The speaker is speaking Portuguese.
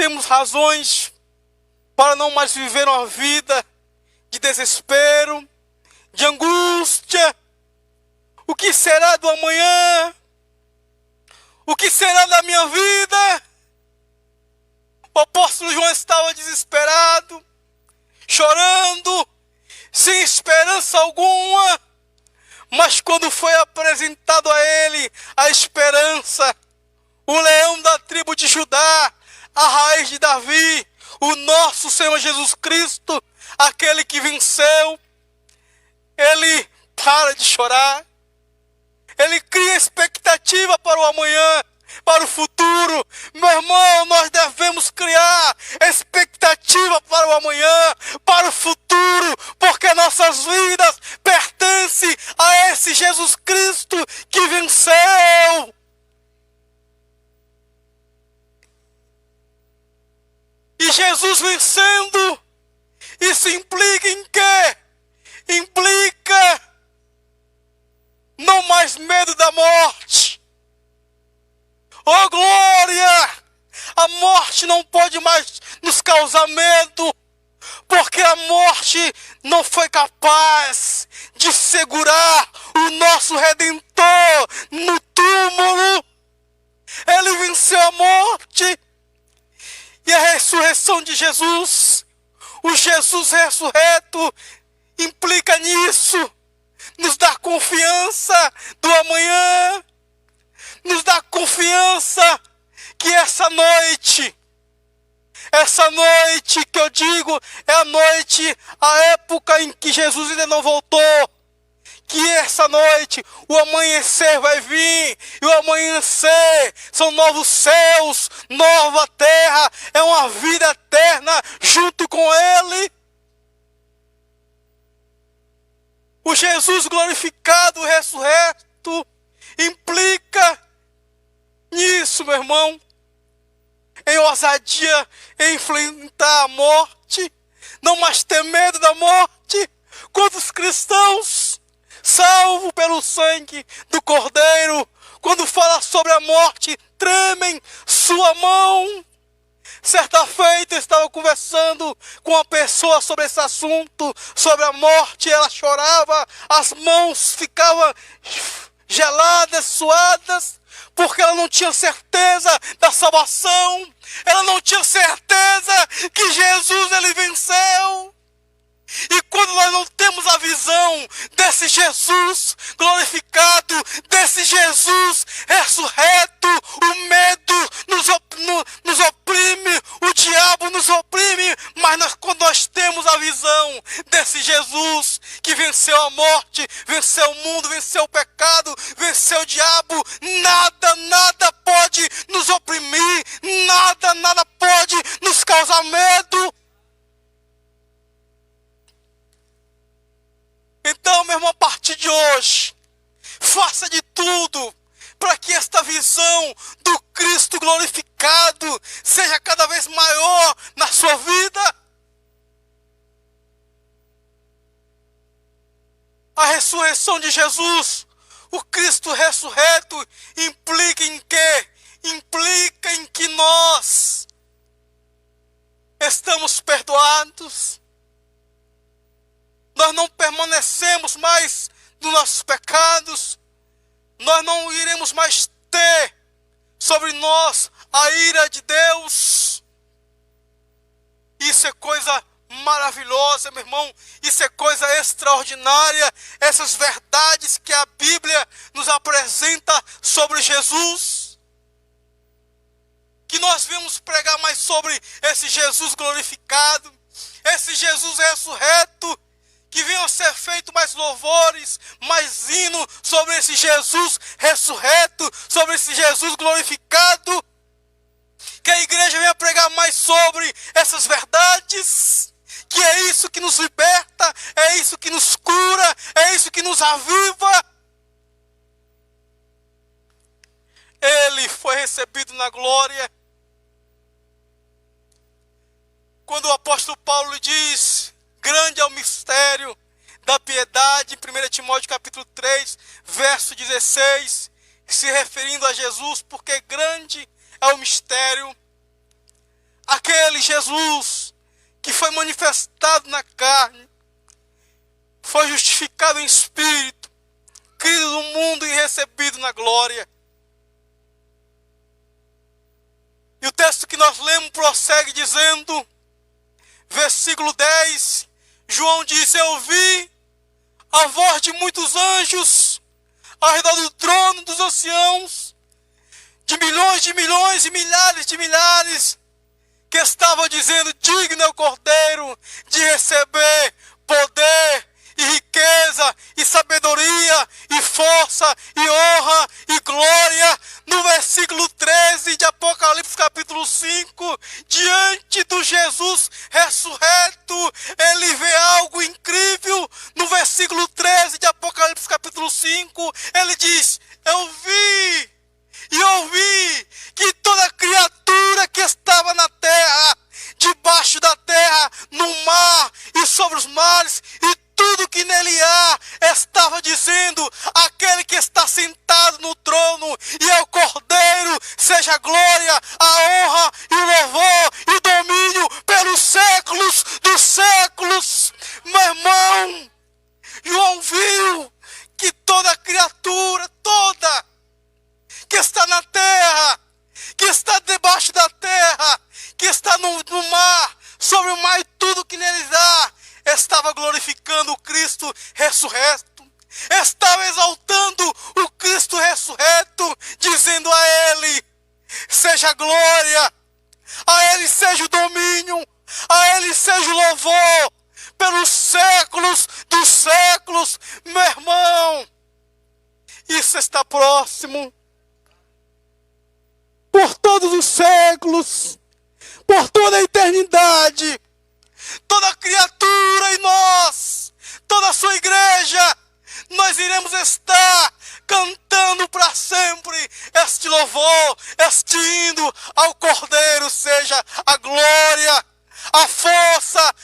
temos razões para não mais viver uma vida de desespero, de angústia. O que será do amanhã? O que será da minha vida? O apóstolo João estava desesperado, chorando, sem esperança alguma. Mas quando foi apresentado a ele a esperança, o leão da tribo de Judá, a raiz de Davi, o nosso Senhor Jesus Cristo, aquele que venceu, ele para de chorar. Ele cria expectativa para o amanhã, para o futuro. Meu irmão, nós devemos criar expectativa para o amanhã, para o futuro, porque nossas vidas pertencem a esse Jesus Cristo que venceu. E Jesus vencendo, isso implica em quê? Implica não mais medo da morte. Oh glória! A morte não pode mais nos causar medo, porque a morte não foi capaz de segurar o nosso Redentor no túmulo. Ele venceu a morte. E a ressurreição de Jesus, o Jesus ressurreto, implica nisso. Nos dá confiança do amanhã, nos dá confiança que essa noite que eu digo, é a noite, a época em que Jesus ainda não voltou, que essa noite o amanhecer vai vir, e o amanhecer são novos céus, nova terra, é uma vida eterna junto com Ele. O Jesus glorificado, ressurreto, implica nisso, meu irmão, em ousadia, em enfrentar a morte, não mais ter medo da morte. Quantos cristãos, salvos pelo sangue do Cordeiro, quando fala sobre a morte, tremem sua mão. Certa feita eu estava conversando com uma pessoa sobre esse assunto, sobre a morte, ela chorava, as mãos ficavam geladas, suadas, porque ela não tinha certeza da salvação, ela não tinha certeza que Jesus ele venceu. E quando nós não temos a visão desse Jesus glorificado, desse Jesus ressurreto, o medo nos oprime, o diabo nos oprime, mas quando nós temos a visão desse Jesus que venceu a morte, venceu o mundo, venceu o pecado, venceu o diabo, nada pode nos oprimir, nada pode nos causar medo. Então, meu irmão, a partir de hoje, faça de tudo para que esta visão do Cristo glorificado seja cada vez maior na sua vida. A ressurreição de Jesus, o Cristo ressurreto, implica em quê? Implica em que nós estamos perdoados. Nós não permanecemos mais nos nossos pecados. Nós não iremos mais ter sobre nós a ira de Deus. Isso é coisa maravilhosa, meu irmão. Isso é coisa extraordinária. Essas verdades que a Bíblia nos apresenta sobre Jesus. Que nós vamos pregar mais sobre esse Jesus glorificado, esse Jesus ressurreto. Que venham ser feitos mais louvores, mais hino sobre esse Jesus ressurreto, sobre esse Jesus glorificado. Que a igreja venha pregar mais sobre essas verdades. Que é isso que nos liberta, é isso que nos cura, é isso que nos aviva. Ele foi recebido na glória. Quando o apóstolo Paulo diz: grande é o mistério da piedade, em 1 Timóteo capítulo 3, verso 16, se referindo a Jesus, porque grande é o mistério. aquele Jesus que foi manifestado na carne, foi justificado em espírito, crido no mundo e recebido na glória. E o texto que nós lemos prossegue dizendo, versículo 10, João diz: eu ouvi a voz de muitos anjos ao redor do trono dos anciãos, de milhões e milhares de milhares, que estavam dizendo: digno é o Cordeiro de receber poder e riqueza e sabedoria e força e honra e glória. No versículo 13 de Apocalipse capítulo 5, diante do Jesus ressurreto, ele vê algo incrível. No versículo 13 de Apocalipse capítulo 5, ele diz: eu vi e ouvi que toda criatura que estava na terra, debaixo da terra, no mar e sobre os mares, e tudo que nele há, estava dizendo: aquele que está sentado no trono e é o Cordeiro, seja a glória, a honra e o louvor e o domínio pelos séculos dos séculos. Meu irmão, João viu que toda criatura, toda que está na terra, que está debaixo da terra, que está no mar, sobre o mar e tudo que nele há, estava glorificando o Cristo ressurreto, estava exaltando o Cristo ressurreto, dizendo a ele: seja a glória, a ele seja o domínio, a ele seja o louvor, pelos séculos dos séculos. Meu irmão, isso está próximo, por todos os séculos, por toda a eternidade. Toda criatura e nós, toda a sua igreja, nós iremos estar cantando para sempre este louvor, este hino ao Cordeiro. Seja a glória, a força,